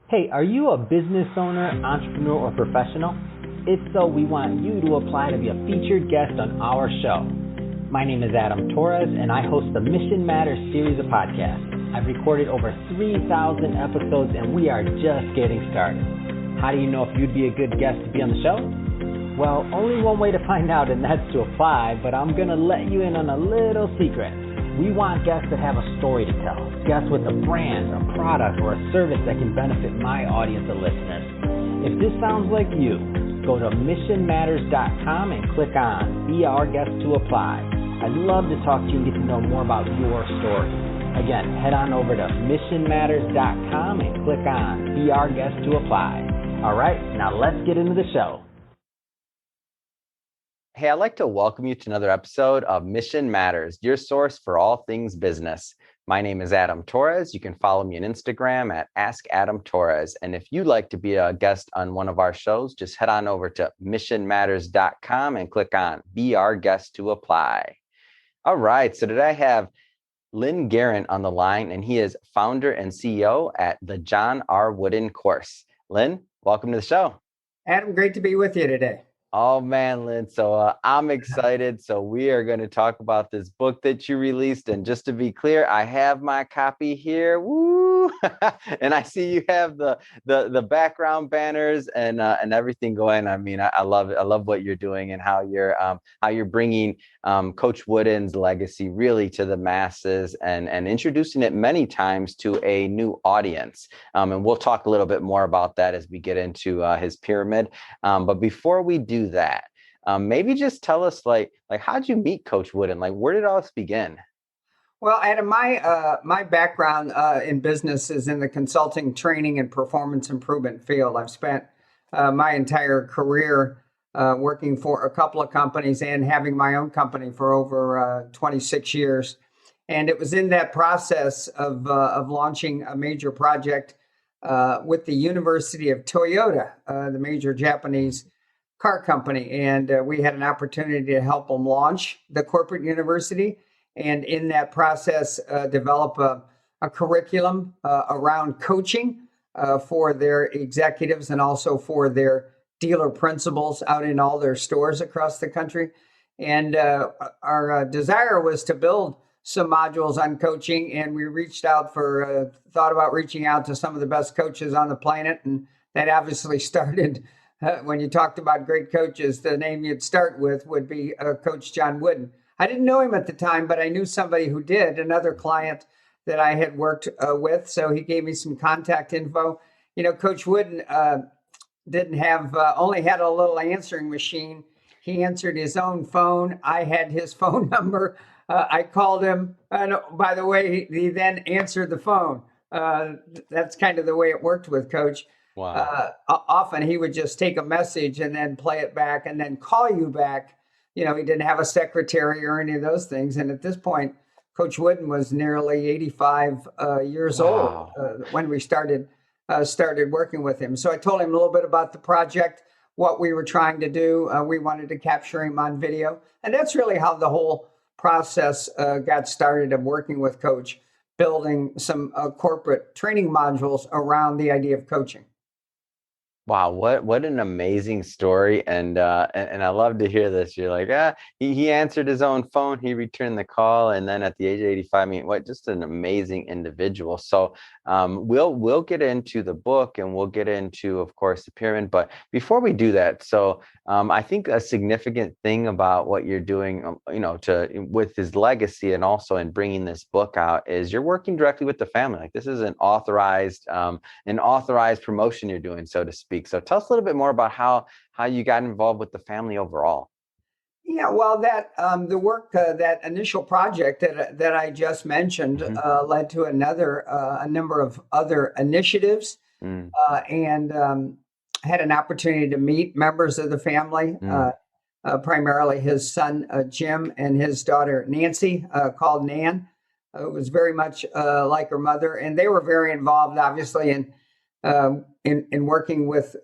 Hey, are you a business owner, entrepreneur, or professional? If so, we want you to apply to be a featured guest on our show. My name is Adam Torres, and I host the Mission Matters series of podcasts. I've recorded over 3,000 episodes, and we are just getting started. How do you know if you'd be a good guest to be on the show? Well, only one way to find out, and that's to apply, but I'm going to let you in on a little secret. We want guests that have a story to tell, guests with a brand, a product, or a service that can benefit my audience of listeners. If this sounds like you, go to missionmatters.com and click on Be Our Guest to apply. I'd love to talk to you and get to know more about your story. Again, head on over to missionmatters.com and click on Be Our Guest to apply. All right, now let's get into the show. Hey, I'd like to welcome you to another episode of Mission Matters, your source for all things business. My name is Adam Torres. You can follow me on Instagram at AskAdamTorres. And if you'd like to be a guest on one of our shows, just head on over to missionmatters.com and click on Be Our Guest to apply. All right, so today I have Lynn Guerin on the line, and he is founder and CEO at the John R. Wooden Course. Lynn, welcome to the show. Adam, great to be with you today. Oh, man, Lynn. So I'm excited. So we are going to talk about this book that you released. And just to be clear, I have my copy here. Woo! And I see you have the background banners and everything going. I mean, I love it. I love what you're doing and how you're bringing Coach Wooden's legacy really to the masses and introducing it many times to a new audience. And we'll talk a little bit more about that as we get into his pyramid. But before we do that, maybe just tell us like how'd you meet Coach Wooden? Like, where did all this begin? Well, Adam, my background in business is in the consulting, training, and performance improvement field. I've spent my entire career working for a couple of companies and having my own company for over 26 years. And it was in that process of launching a major project with the University of Toyota, the major Japanese car company. And we had an opportunity to help them launch the corporate university. And in that process, develop a curriculum around coaching for their executives and also for their dealer principals out in all their stores across the country. And our desire was to build some modules on coaching. And we thought about reaching out to some of the best coaches on the planet. And that obviously started when you talked about great coaches, the name you'd start with would be Coach John Wooden. I didn't know him at the time, but I knew somebody who did, another client that I had worked with. So he gave me some contact info. You know, Coach Wooden only had a little answering machine. He answered his own phone. I had his phone number. I called him. And by the way, he then answered the phone. That's kind of the way it worked with Coach. Wow. Often he would just take a message and then play it back and then call you back. You know, he didn't have a secretary or any of those things. And at this point, Coach Wooden was nearly 85 years old when we started working with him. So I told him a little bit about the project, what we were trying to do. We wanted to capture him on video. And that's really how the whole process got started of working with Coach, building some corporate training modules around the idea of coaching. Wow, what an amazing story. And I love to hear this. You're like, he answered his own phone, he returned the call, and then at the age of 85, I mean, just an amazing individual. So we'll get into the book and we'll get into, of course, the pyramid. But before we do that, so I think a significant thing about what you're doing, with his legacy and also in bringing this book out is you're working directly with the family. Like, this is an authorized promotion you're doing, so to speak. So tell us a little bit more about how you got involved with the family overall. Yeah, well, that the work, that initial project that I just mentioned led to a number of other initiatives, and had an opportunity to meet members of the family, primarily his son Jim and his daughter Nancy, called Nan. It was very much like her mother, and they were very involved, obviously, in working with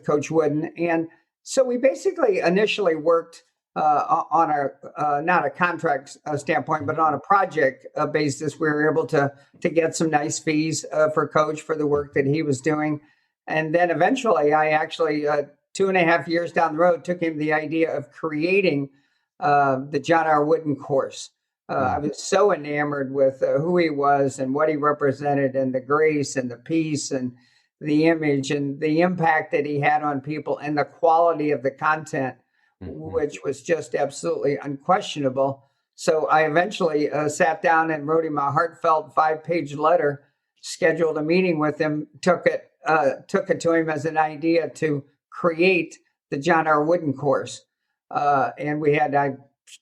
Coach Wooden. And so we basically initially worked on a not a contract standpoint, but on a project basis. We were able to get some nice fees for Coach for the work that he was doing, and then eventually, I actually 2.5 years down the road took him the idea of creating the John R. Wooden course. I was so enamored with who he was and what he represented, and the grace and the peace and the image and the impact that he had on people and the quality of the content, which was just absolutely unquestionable. So I eventually sat down and wrote him a heartfelt 5-page letter, scheduled a meeting with him, took it to him as an idea to create the John R. Wooden course. And we had, I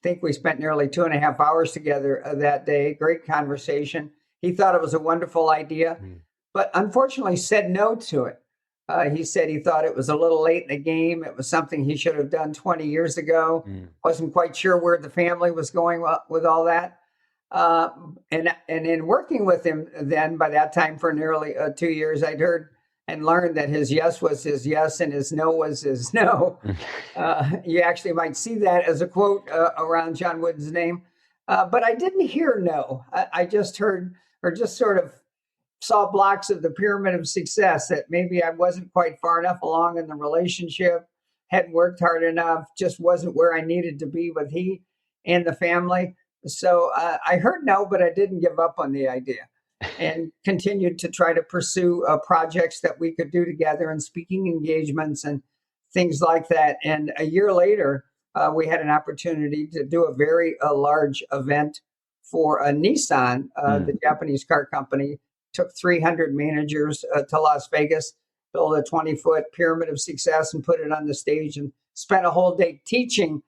think we spent nearly 2.5 hours together that day. Great conversation. He thought it was a wonderful idea, but unfortunately said no to it. He said he thought it was a little late in the game. It was something he should have done 20 years ago. Wasn't quite sure where the family was going with all that. And in working with him then, by that time for nearly 2 years, I'd heard and learned that his yes was his yes and his no was his no. You actually might see that as a quote around John Wooden's name. But I didn't hear no. I just heard, or just sort of saw blocks of the pyramid of success, that maybe I wasn't quite far enough along in the relationship, hadn't worked hard enough, just wasn't where I needed to be with he and the family. So I heard no, but I didn't give up on the idea and continued to try to pursue projects that we could do together and speaking engagements and things like that. And a year later, we had an opportunity to do a very large event for Nissan, the Japanese car company. Took 300 managers to Las Vegas, built a 20-foot pyramid of success and put it on the stage, and spent a whole day teaching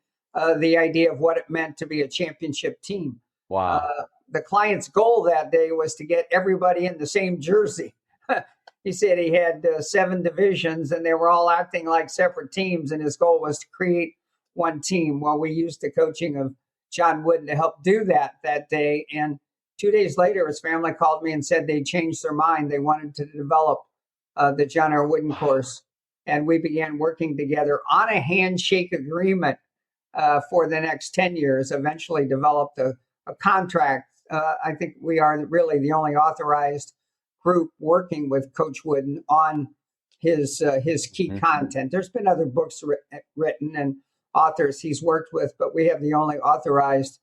the idea of what it meant to be a championship team. Wow. The client's goal that day was to get everybody in the same jersey. He said he had 7 divisions and they were all acting like separate teams, and his goal was to create one team. Well, we used the coaching of John Wooden to help do that day. And 2 days later, his family called me and said they changed their mind. They wanted to develop the John R. Wooden course. And we began working together on a handshake agreement for the next 10 years, eventually developed a contract. I think we are really the only authorized group working with Coach Wooden on his key content. There's been other books written and authors he's worked with, but we have the only authorized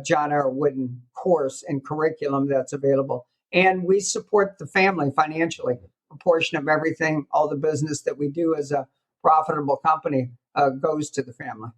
John R. Wooden course and curriculum that's available. And we support the family financially. A portion of everything, all the business that we do as a profitable company goes to the family.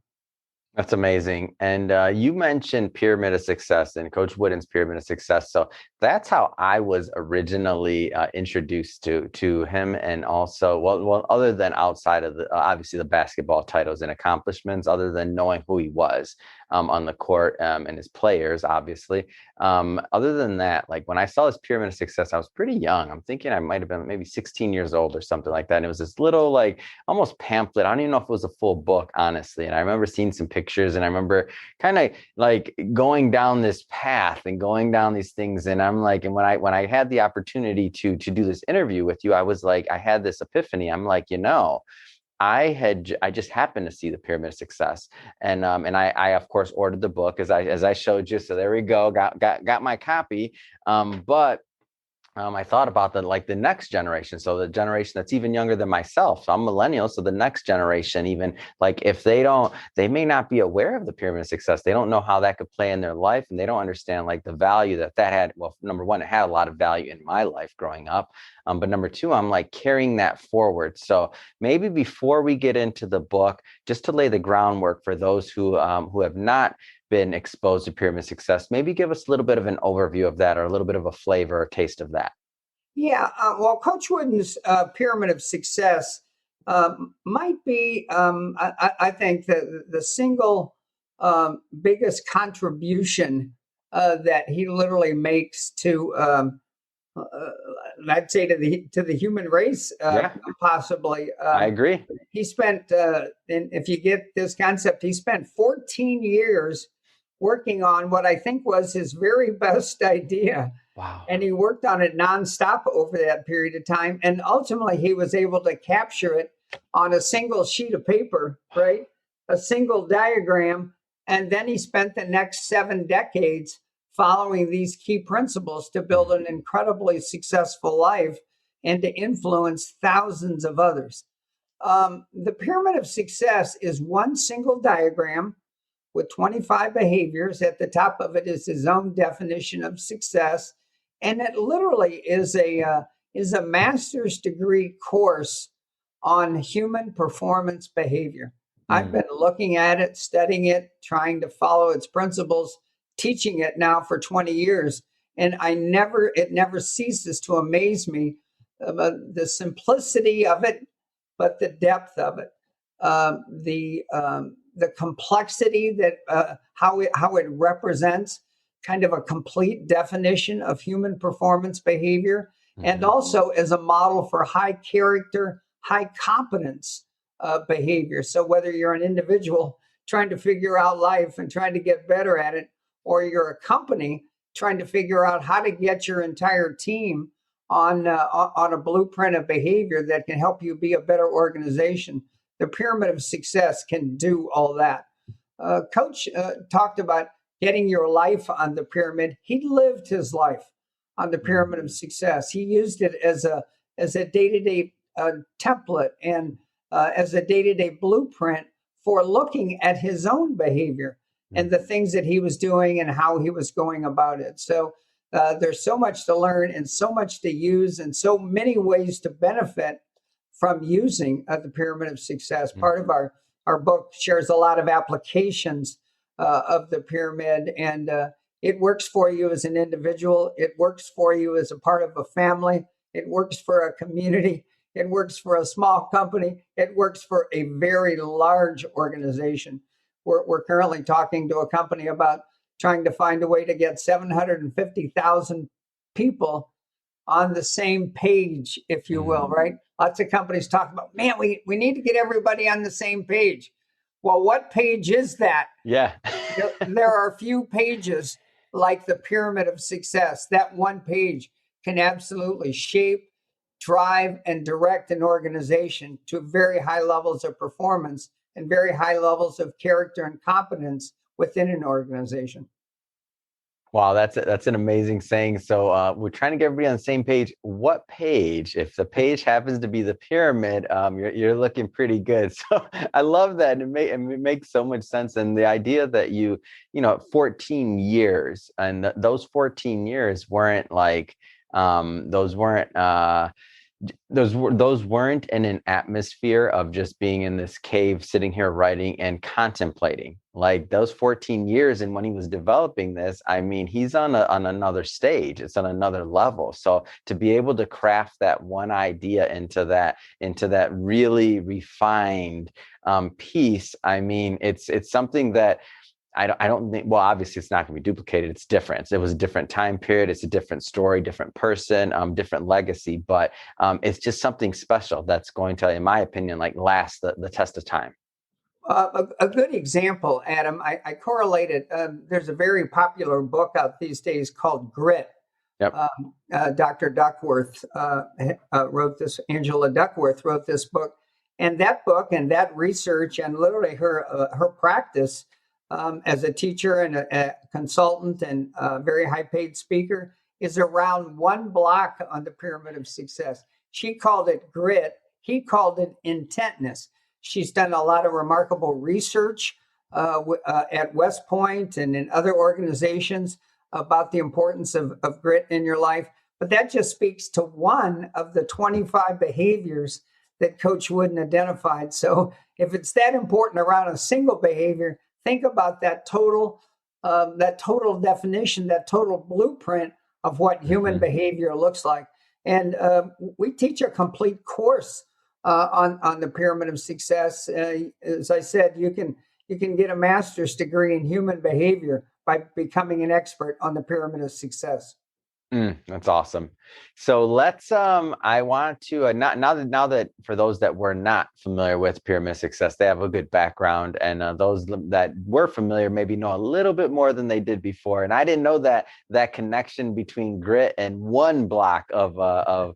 That's amazing. And you mentioned Pyramid of Success and Coach Wooden's Pyramid of Success. So that's how I was originally introduced to him. And also, well, other than outside of obviously the basketball titles and accomplishments, other than knowing who he was on the court and his players, obviously. Other than that, like when I saw this Pyramid of Success, I was pretty young. I'm thinking I might have been maybe 16 years old or something like that. And it was this little, like almost pamphlet. I don't even know if it was a full book, honestly. And I remember seeing some pictures, and I remember kind of like going down this path and going down these things. And I'm like, and when I had the opportunity to do this interview with you, I was like, I had this epiphany. I'm like, I just happened to see the Pyramid of Success, and I of course ordered the book as I showed you. So there we go, got my copy. But I thought about the next generation. So the generation that's even younger than myself. So I'm millennial. So the next generation, even like if they may not be aware of the Pyramid of Success. They don't know how that could play in their life, and they don't understand like the value that had. Well, number one, it had a lot of value in my life growing up. But number two, I'm like carrying that forward. So maybe before we get into the book, just to lay the groundwork for those who have not been exposed to Pyramid Success, maybe give us a little bit of an overview of that, or a little bit of a flavor or taste of that. Yeah, well, Coach Wooden's Pyramid of Success might be, I think, the single biggest contribution that he literally makes to, I'd say, to the human race, possibly. I agree. He spent, and if you get this concept, he spent 14 years working on what I think was his very best idea. Wow. And he worked on it nonstop over that period of time. And ultimately, he was able to capture it on a single sheet of paper, right? a single diagram. And then he spent the next 7 decades following these key principles to build an incredibly successful life and to influence thousands of others. The pyramid of success is one single diagram with 25 behaviors. At the top of it is his own definition of success. And it literally is a master's degree course on human performance behavior. I've been looking at it, studying it, trying to follow its principles, teaching it now for 20 years. And it never ceases to amaze me about the simplicity of it, but the depth of it, the complexity that how it represents kind of a complete definition of human performance behavior, and also as a model for high character, high competence behavior. So whether you're an individual trying to figure out life and trying to get better at it, or you're a company trying to figure out how to get your entire team on a blueprint of behavior that can help you be a better organization, the pyramid of success can do all that. Coach talked about getting your life on the pyramid. He lived his life on the pyramid of success. He used it as a day-to-day template and as a day-to-day blueprint for looking at his own behavior and the things that he was doing and how he was going about it. So there's so much to learn and so much to use and so many ways to benefit from using the pyramid of success. Part of our book shares a lot of applications of the pyramid, and it works for you as an individual. It works for you as a part of a family. It works for a community. It works for a small company. It works for a very large organization. We're currently talking to a company about trying to find a way to get 750,000 people on the same page, if you will, right? Lots of companies talk about, man, we need to get everybody on the same page. Well, what page is that? Yeah. There are few pages like the pyramid of success. That one page can absolutely shape, drive, and direct an organization to very high levels of performance and very high levels of character and competence within an organization. Wow, that's an amazing saying. So we're trying to get everybody on the same page. What page? If the page happens to be the pyramid, you're looking pretty good. So I love that. It makes so much sense. And the idea that 14 years, and those 14 years weren't like those weren't in an atmosphere of just being in this cave, sitting here writing and contemplating. Like those 14 years, and when he was developing this, I mean, he's on another stage. It's on another level. So to be able to craft that one idea into that really refined piece, I mean, it's something that I don't think, well, obviously it's not going to be duplicated. It's different. It was a different time period. It's a different story, different person, different legacy, but it's just something special that's going to, in my opinion, like last the test of time. A good example, Adam, I correlated, there's a very popular book out these days called Grit. Yep. Dr. Duckworth wrote this, Angela Duckworth wrote this book. And that book and that research and literally her practice as a teacher and a consultant and a very high paid speaker is around one block on the pyramid of success. She called it grit. He called it intentness. She's done a lot of remarkable research at West Point and in other organizations about the importance of grit in your life. But that just speaks to one of the 25 behaviors that Coach Wooden identified. So if it's that important around a single behavior, think about that total definition, that total blueprint of what human behavior looks like. And we teach a complete course on the pyramid of success. As I said, you can get a master's degree in human behavior by becoming an expert on the pyramid of success. That's awesome. So let's I want to now that for those that were not familiar with pyramid success, they have a good background, and those that were familiar maybe know a little bit more than they did before. And I didn't know that connection between grit and one block of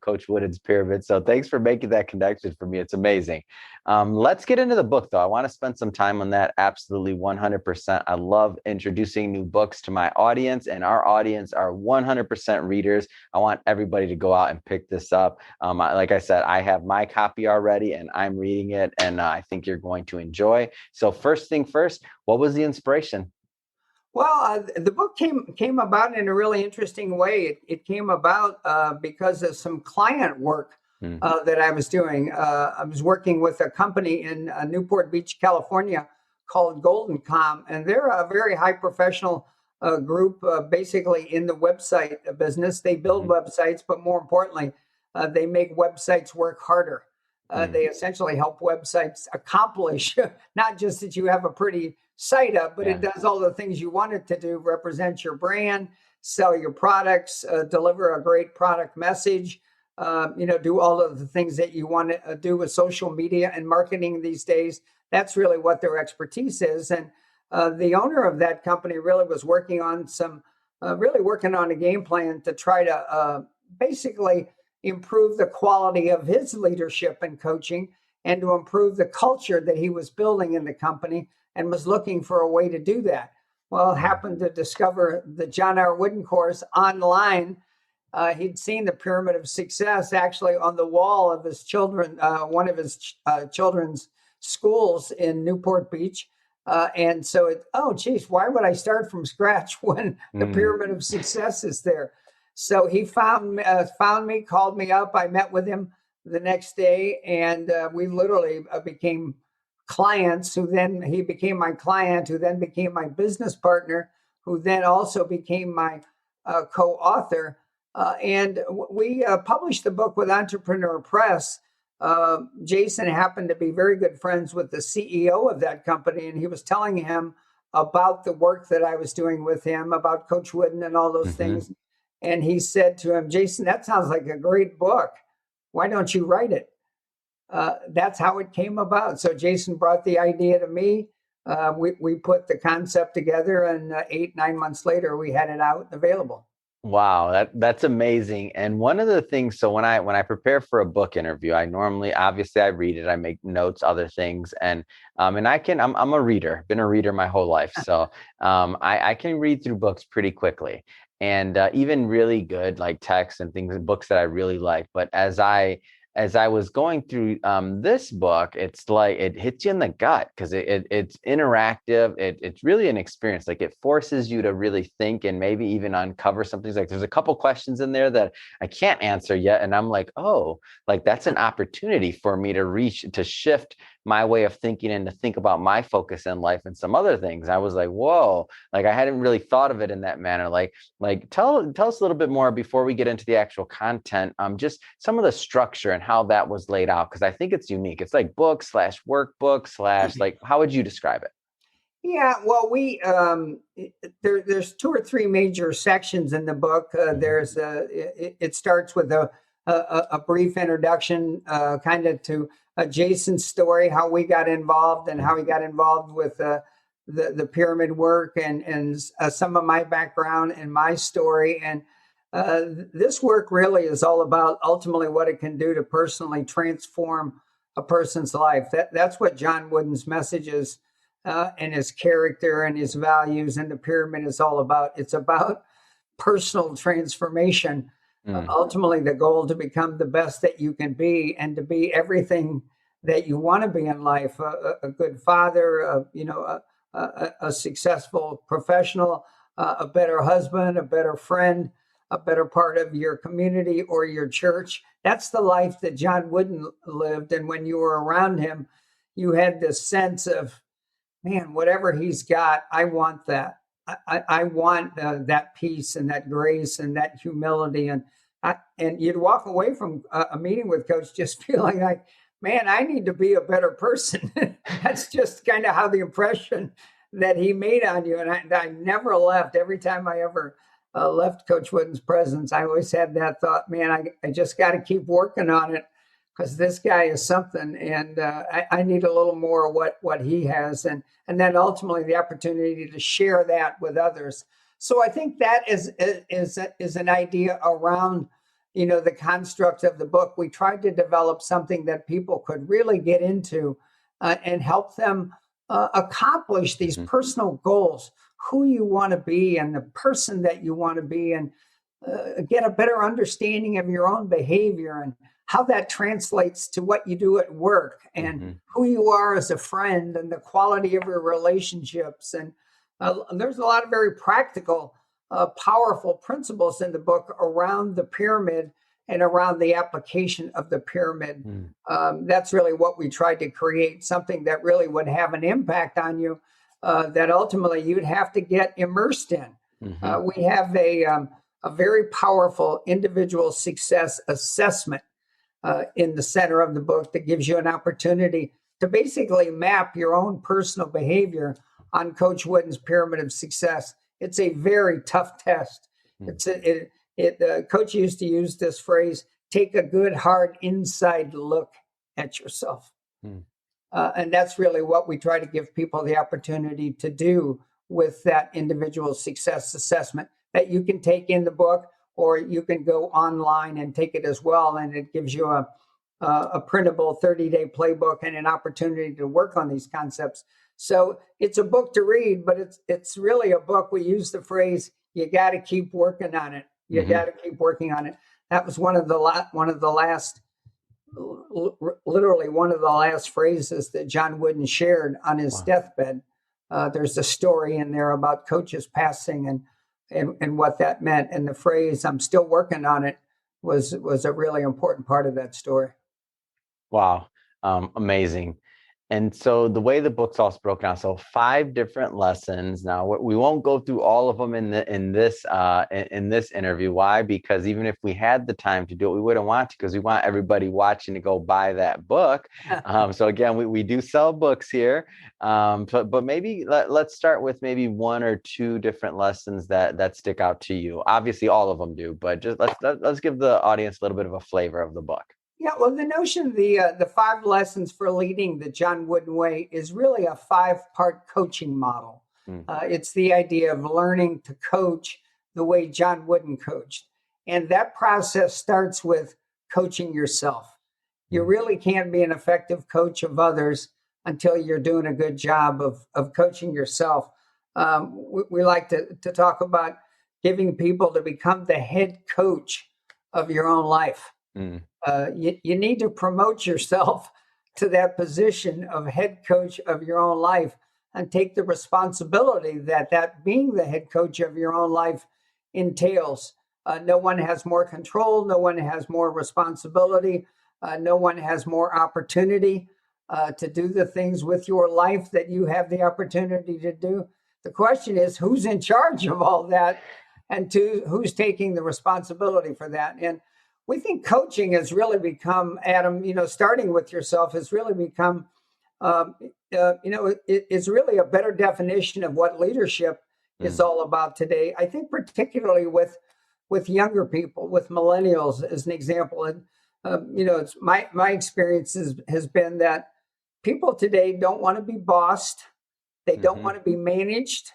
Coach Wooden's pyramid. So thanks for making that connection for me. It's amazing. Let's get into the book, though. I want to spend some time on that. Absolutely 100%. I love introducing new books to my audience, and our audience are 100% readers. I want everybody to go out and pick this up. Like I said, I have my copy already, and I'm reading it, and I think you're going to enjoy. So first thing first, what was the inspiration? Well, the book came about in a really interesting way. It came about because of some client work Mm, that I was doing. I was working with a company in Newport Beach, California, called GoldenCom, and they're a very high professional group, basically in the website business. They build mhm, websites, but more importantly, they make websites work harder. mm, They essentially help websites accomplish not just that you have a pretty site up, but it yeah. does all the things you want it to do: represent your brand, sell your products, deliver a great product message, do all of the things that you want to do with social media and marketing these days. That's really what their expertise is. And the owner of that company really was working on a game plan to try to basically improve the quality of his leadership and coaching, and to improve the culture that he was building in the company, and was looking for a way to do that. Well, Mm, happened to discover the John R. Wooden course online. He'd seen the Pyramid of Success actually on the wall of his one of his children's schools in Newport Beach. And so, oh, geez, why would I start from scratch when the mm, Pyramid of Success is there? So he found me, called me up. I met with him the next day, and we literally became clients. He became my client, who then became my business partner, who then also became my co-author. And we published the book with Entrepreneur Press. Jason happened to be very good friends with the CEO of that company, and he was telling him about the work that I was doing with him, about Coach Wooden and all those mhm. things. And he said to him, Jason, that sounds like a great book. Why don't you write it? That's how it came about. So Jason brought the idea to me. We put the concept together, and 8, 9 months later, we had it out available. Wow, that's amazing. And one of the things, so when I prepare for a book interview, I normally obviously I read it, I make notes, other things, and I'm a reader, been a reader my whole life, so I can read through books pretty quickly, and even really good like texts and things, books that I really like. But as I was going through this book, it's like it hits you in the gut because it's interactive. It's really an experience. Like it forces you to really think and maybe even uncover something. Like there's a couple questions in there that I can't answer yet, and I'm like, oh, like that's an opportunity for me to shift my way of thinking and to think about my focus in life and some other things. I was like, whoa, like I hadn't really thought of it in that manner. Like tell us a little bit more before we get into the actual content, just some of the structure and how that was laid out, because I think it's unique. It's like book slash workbook slash, like, how would you describe it? Yeah, well, there's two or three major sections in the book. Mhm, It starts with a brief introduction, kind of to Jason's story, how we got involved, and how he got involved with the pyramid work, and some of my background and my story. And this work really is all about ultimately what it can do to personally transform a person's life. That's what John Wooden's message is, and his character and his values, and the pyramid is all about. It's about personal transformation. mm, Ultimately, the goal to become the best that you can be, and to be everything that you want to be in life: a good father, a successful professional, a better husband, a better friend, a better part of your community or your church. That's the life that John Wooden lived. And when you were around him, you had this sense of, man, whatever he's got, I want that. I want that peace and that grace and that humility. And you'd walk away from a meeting with Coach just feeling like, man, I need to be a better person. That's just kind of how the impression that he made on you. And I never left. Every time I ever left Coach Wooden's presence, I always had that thought, man, I just got to keep working on it because this guy is something, and I need a little more of what he has, and then ultimately the opportunity to share that with others. So I think that is an idea around, the construct of the book. We tried to develop something that people could really get into and help them accomplish these personal goals, who you want to be and the person that you want to be, and get a better understanding of your own behavior and how that translates to what you do at work, and who you are as a friend, and the quality of your relationships. And there's a lot of very practical, powerful principles in the book around the pyramid and around the application of the pyramid. That's really what we tried to create, something that really would have an impact on you, that ultimately you'd have to get immersed in. We have a very powerful individual success assessment in the center of the book that gives you an opportunity to basically map your own personal behavior on Coach Wooden's pyramid of success. It's a very tough test. Coach used to use this phrase, take a good, hard inside look at yourself. And that's really what we try to give people the opportunity to do with that individual success assessment that you can take in the book, or you can go online and take it as well. And it gives you a printable 30-day playbook and an opportunity to work on these concepts. So it's a book to read, but it's really a book. We use the phrase, you got to keep working on it. You got to keep working on it. That was literally one of the last phrases that John Wooden shared on his deathbed. There's a story in there about Coach's passing and what that meant. And the phrase, I'm still working on it, was a really important part of that story. Wow. Amazing. And so the way the book's also broken out, so 5 different lessons. Now we won't go through all of them in this interview. Why? Because even if we had the time to do it, we wouldn't want to, because we want everybody watching to go buy that book. So again, we do sell books here. But maybe let's start with maybe 1 or 2 different lessons that stick out to you. Obviously, all of them do, but just let's give the audience a little bit of a flavor of the book. Yeah, well, the notion, the 5 lessons for leading the John Wooden way is really a 5-part coaching model. It's the idea of learning to coach the way John Wooden coached. And that process starts with coaching yourself. You really can't be an effective coach of others until you're doing a good job of coaching yourself. We like to talk about giving people to become the head coach of your own life. You need to promote yourself to that position of head coach of your own life, and take the responsibility that being the head coach of your own life entails. No one has more control. No one has more responsibility. No one has more opportunity to do the things with your life that you have the opportunity to do. The question is, who's in charge of all that, and who's taking the responsibility for that? And we think coaching has really become, Adam, starting with yourself has really become, it's really a better definition of what leadership is all about today. I think particularly with younger people, with millennials as an example. And, it's my experience has been that people today don't want to be bossed. They don't want to be managed.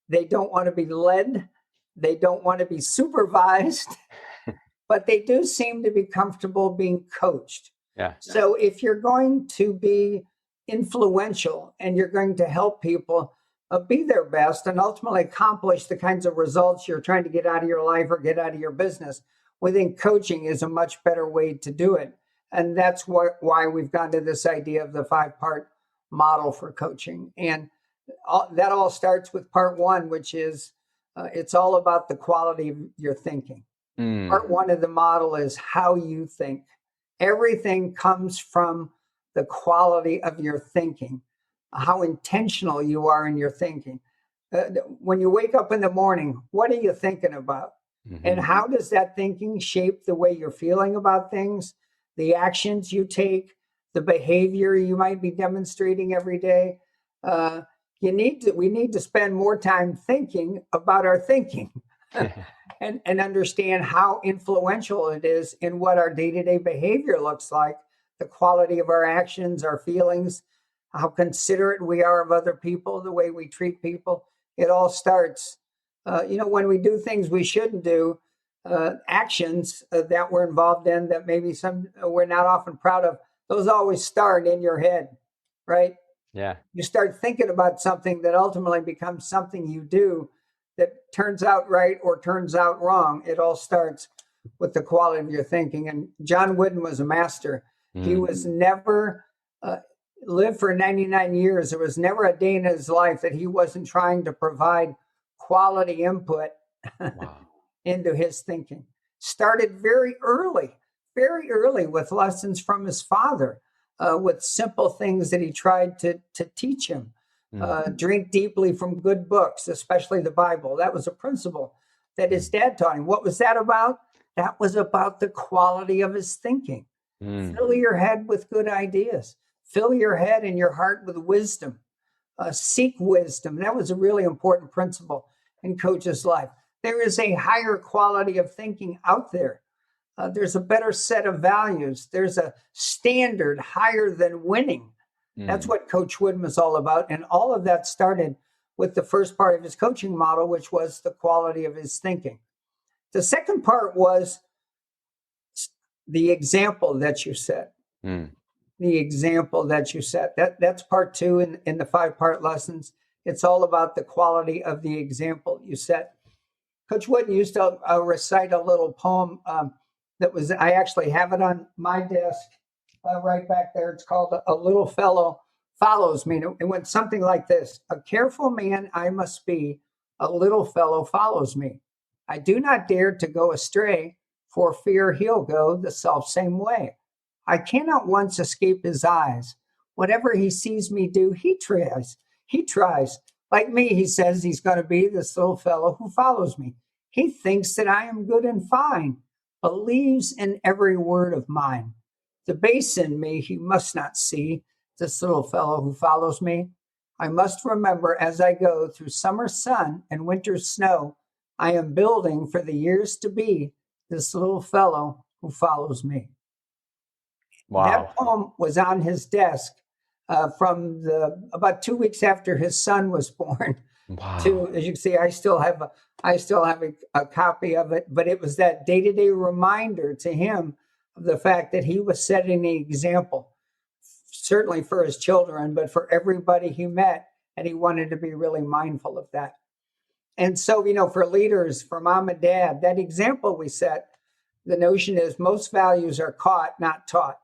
They don't want to be led. They don't want to be supervised. But they do seem to be comfortable being coached. Yeah. So if you're going to be influential and you're going to help people be their best and ultimately accomplish the kinds of results you're trying to get out of your life or get out of your business, we think coaching is a much better way to do it. And that's why we've gone to this idea of the 5-part model for coaching. And that all starts with part 1, which is it's all about the quality of your thinking. Part 1 of the model is how you think. Everything comes from the quality of your thinking, how intentional you are in your thinking. When you wake up in the morning, what are you thinking about? And how does that thinking shape the way you're feeling about things, the actions you take, the behavior you might be demonstrating every day? We need to spend more time thinking about our thinking. and understand how influential it is in what our day-to-day behavior looks like, the quality of our actions, our feelings, how considerate we are of other people, the way we treat people. It all starts, when we do things we shouldn't do, actions that we're involved in that maybe we're not often proud of, those always start in your head, right? Yeah. You start thinking about something that ultimately becomes something you do that turns out right or turns out wrong. It all starts with the quality of your thinking. And John Wooden was a master. He was never lived for 99 years. There was never a day in his life that he wasn't trying to provide quality input into his thinking. Started very early with lessons from his father, with simple things that he tried to teach him. Drink deeply from good books, especially the Bible. That was a principle that his dad taught him. What was that about? That was about the quality of his thinking. Fill your head with good ideas. Fill your head and your heart with wisdom. Seek wisdom. That was a really important principle in Coach's life. There is a higher quality of thinking out there. There's a better set of values. There's a standard higher than winning. That's what Coach Wooden was all about. And all of that started with the first part of his coaching model, which was the quality of his thinking. The second part was the example that you set. The example that you set. That's part two in the 5-part lessons. It's all about the quality of the example you set. Coach Wooden used to recite a little poem I actually have it on my desk right back there. It's called A Little Fellow Follows Me. It went something like this. A careful man I must be, a little fellow follows me. I do not dare to go astray, for fear he'll go the selfsame way. I cannot once escape his eyes. Whatever he sees me do, he tries. He tries. Like me, he says he's going to be this little fellow who follows me. He thinks that I am good and fine, believes in every word of mine. The base in me he must not see, this little fellow who follows me. I must remember as I go through summer sun and winter snow, I am building for the years to be this little fellow who follows me. Wow. That poem was on his desk from about 2 weeks after his son was born. Wow. To, as you can see, I still have a copy of it, but it was that day-to-day reminder to him of the fact that he was setting the example, certainly for his children, but for everybody he met, and he wanted to be really mindful of that. And so, for leaders, for mom and dad, that example we set, the notion is most values are caught, not taught.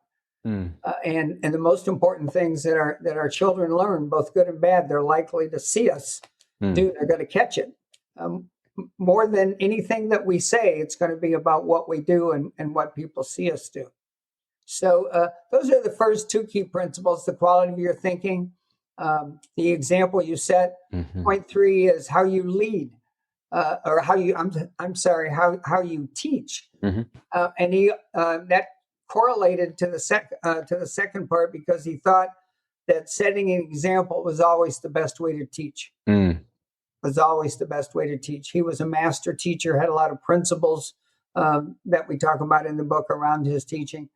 And the most important things that our children learn, both good and bad, they're likely to see us do. They're going to catch it. More than anything that we say, it's going to be about what we do and what people see us do. So those are the first two key principles: the quality of your thinking, the example you set. Point 3 is how you lead, or how you how you teach. And that correlated to the second part, because he thought that setting an example was always the best way to teach. Was always the best way to teach. He was a master teacher, had a lot of principles that we talk about in the book around his teaching.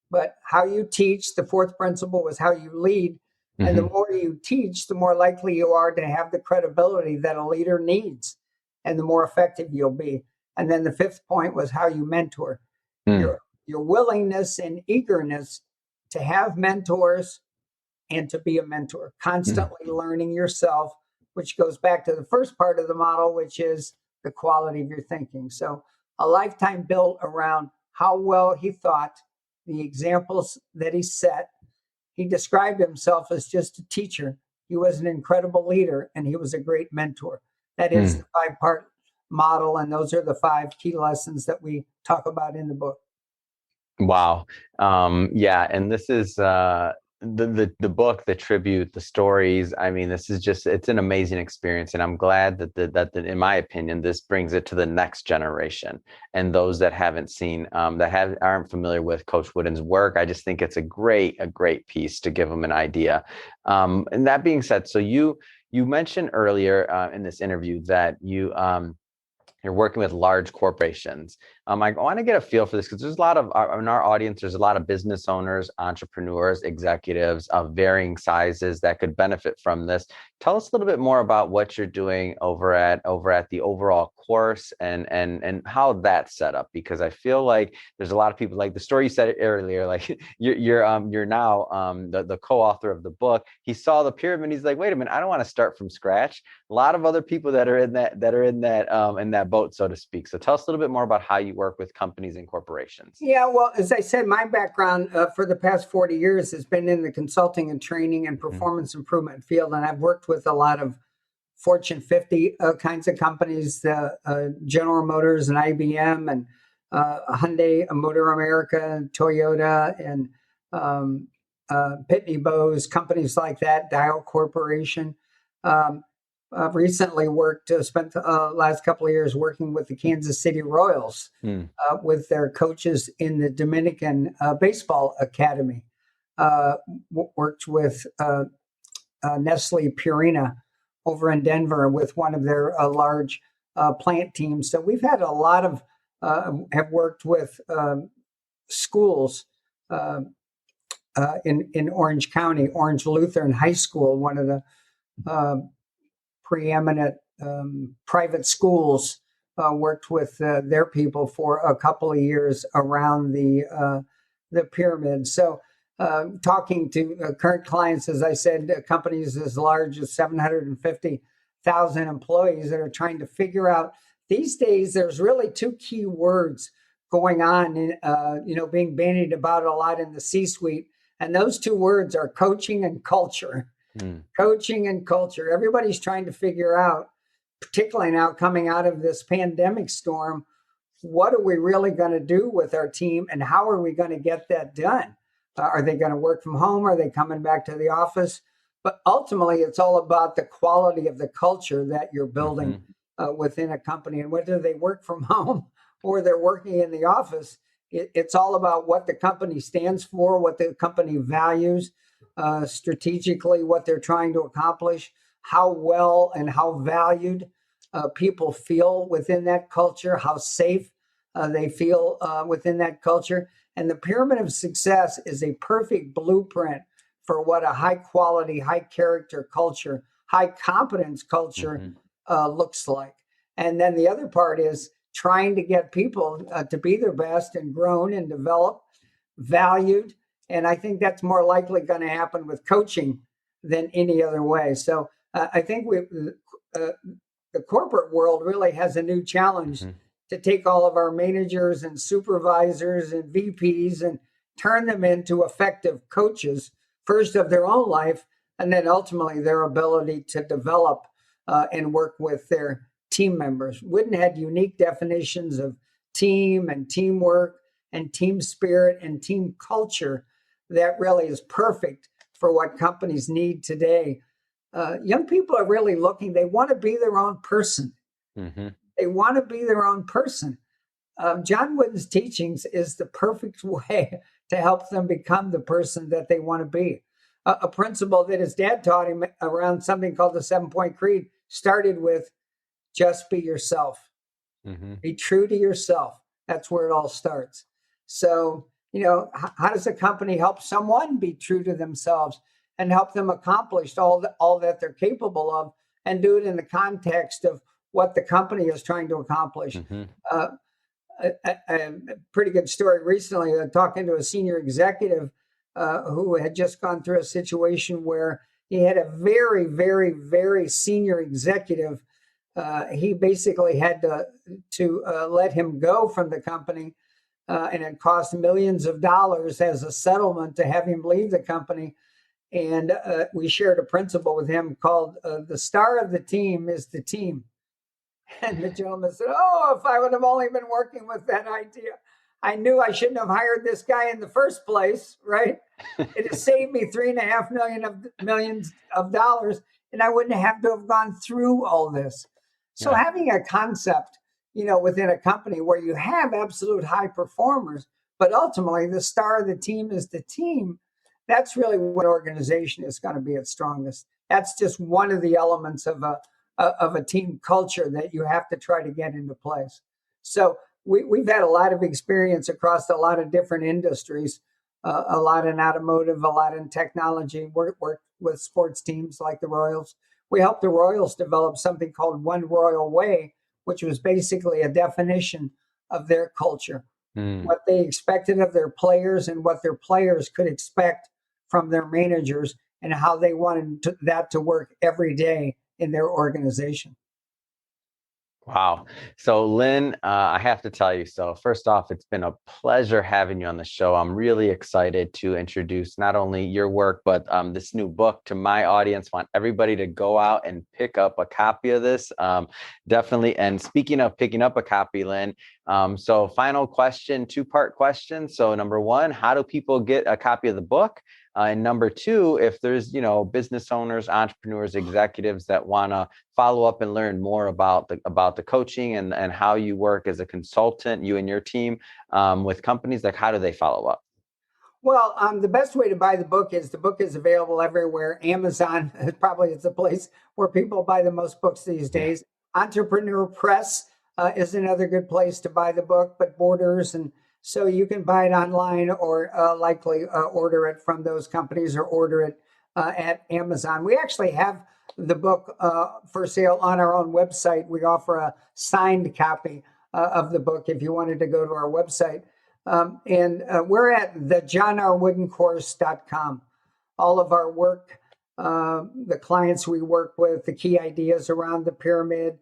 But how you teach, the fourth principle, was how you lead. And the more you teach, the more likely you are to have the credibility that a leader needs, and the more effective you'll be. And then the fifth point was how you mentor. Your willingness and eagerness to have mentors and to be a mentor, constantly learning yourself, which goes back to the first part of the model, which is the quality of your thinking. So a lifetime built around how well he thought, the examples that he set. He described himself as just a teacher. He was an incredible leader, and he was a great mentor. That is the 5-part model, and those are the 5 key lessons that we talk about in the book. Wow. Yeah. And this is the book, the tribute, the stories. I mean, this is it's an amazing experience. And I'm glad that in my opinion, this brings it to the next generation and those that haven't seen, aren't familiar with Coach Wooden's work. I just think it's a great piece to give them an idea. And that being said, so you mentioned earlier in this interview that you you're working with large corporations. I want to get a feel for this because there's a lot of in our audience, there's a lot of business owners, entrepreneurs, executives of varying sizes that could benefit from this. Tell us a little bit more about what you're doing over at the overall course and how that's set up, because I feel like there's a lot of people, like the story you said earlier, like you're now the co-author of the book. He saw the pyramid. He's like, wait a minute, I don't want to start from scratch. A lot of other people that are in that boat, so to speak. So tell us a little bit more about how you work with companies and corporations. Yeah, well, as I said, my background for the past 40 years has been in the consulting and training and performance improvement field. And I've worked with a lot of Fortune 50 kinds of companies, General Motors and IBM and Hyundai, Motor America, Toyota, and Pitney Bowes, companies like that, Dial Corporation. I've recently spent the last couple of years working with the Kansas City Royals with their coaches in the Dominican Baseball Academy. Worked with Nestle Purina over in Denver with one of their large plant teams. So we've had a lot of, have worked with schools in Orange County, Orange Lutheran High School, one of the preeminent private schools, worked with their people for a couple of years around the pyramid. So talking to current clients, as I said, companies as large as 750,000 employees that are trying to figure out these days, there's really two key words going on, being bandied about a lot in the C-suite. And those two words are coaching and culture. Coaching and culture. Everybody's trying to figure out, particularly now coming out of this pandemic storm, what are we really going to do with our team and how are we going to get that done? Are they going to work from home? Are they coming back to the office? But ultimately, it's all about the quality of the culture that you're building within a company. And whether they work from home or they're working in the office, it's all about what the company stands for, what the company values, strategically, what they're trying to accomplish, how well and how valued people feel within that culture, how safe they feel within that culture. And the pyramid of success is a perfect blueprint for what a high quality, high character culture, high competence culture looks like. And then the other part is trying to get people to be their best and grown and develop, valued. And I think that's more likely going to happen with coaching than any other way. So I think the corporate world really has a new challenge to take all of our managers and supervisors and VPs and turn them into effective coaches, first of their own life, and then ultimately their ability to develop and work with their team members. Wooden had unique definitions of team and teamwork and team spirit and team culture that really is perfect for what companies need today. Young people are really looking, they want to be their own person. They want to be their own person. John Wooden's teachings is the perfect way to help them become the person that they want to be. A principle that his dad taught him around something called the 7-point creed started with just be yourself. Be true to yourself. That's where it all starts. So, how does a company help someone be true to themselves and help them accomplish all that they're capable of and do it in the context of what the company is trying to accomplish? A pretty good story recently, talking to a senior executive who had just gone through a situation where he had a very, very, very senior executive. He basically had to let him go from the company, and it cost millions of dollars as a settlement to have him leave the company. And we shared a principle with him called the star of the team is the team. And the gentleman said, "Oh, if I would have only been working with that idea, I knew I shouldn't have hired this guy in the first place, right? It has saved me $3.5 million of dollars, and I wouldn't have to have gone through all this." So having a concept, within a company where you have absolute high performers, but ultimately the star of the team is the team, that's really what organization is going to be its strongest. That's just one of the elements of of a team culture that you have to try to get into place. So we've had a lot of experience across a lot of different industries, a lot in automotive, a lot in technology, work with sports teams like the Royals. We helped the Royals develop something called One Royal Way, which was basically a definition of their culture, what they expected of their players and what their players could expect from their managers and how they wanted that to work every day in their organization. Wow. So, Lynn, I have to tell you, so first off, it's been a pleasure having you on the show. I'm really excited to introduce not only your work, but this new book to my audience. Want everybody to go out and pick up a copy of this. Definitely. And speaking of picking up a copy, Lynn, so final question, two-part question. So number one, how do people get a copy of the book? And number two, if there's, business owners, entrepreneurs, executives that want to follow up and learn more about the coaching and how you work as a consultant, you and your team with companies, like how do they follow up? Well, the best way to buy the book is available everywhere. Amazon probably is the place where people buy the most books these days. Entrepreneur Press is another good place to buy the book, but Borders, and so you can buy it online or likely order it from those companies or order it at Amazon. We actually have the book for sale on our own website. We offer a signed copy of the book if you wanted to go to our website. And we're at thejohnrwoodencourse.com. All of our work, the clients we work with, the key ideas around the pyramid,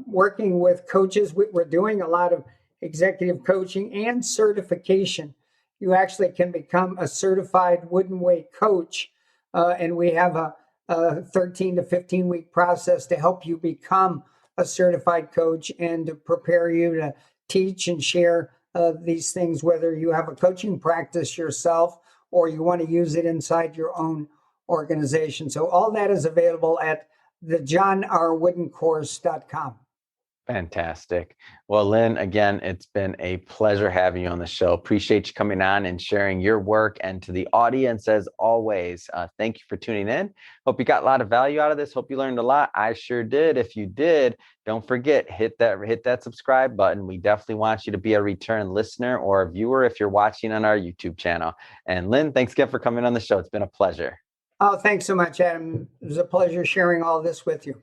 working with coaches. We're doing a lot of executive coaching and certification. You actually can become a certified Wooden Way coach. And we have a 13 to 15 week process to help you become a certified coach and to prepare you to teach and share these things, whether you have a coaching practice yourself or you want to use it inside your own organization. So all that is available at thejohnrwoodencourse.com. Fantastic. Well, Lynn, again, it's been a pleasure having you on the show. Appreciate you coming on and sharing your work. And to the audience, as always, thank you for tuning in. Hope you got a lot of value out of this. Hope you learned a lot. I sure did. If you did, don't forget, hit that subscribe button. We definitely want you to be a return listener or a viewer if you're watching on our YouTube channel. And Lynn, thanks again for coming on the show. It's been a pleasure. Oh, thanks so much, Adam. It was a pleasure sharing all this with you.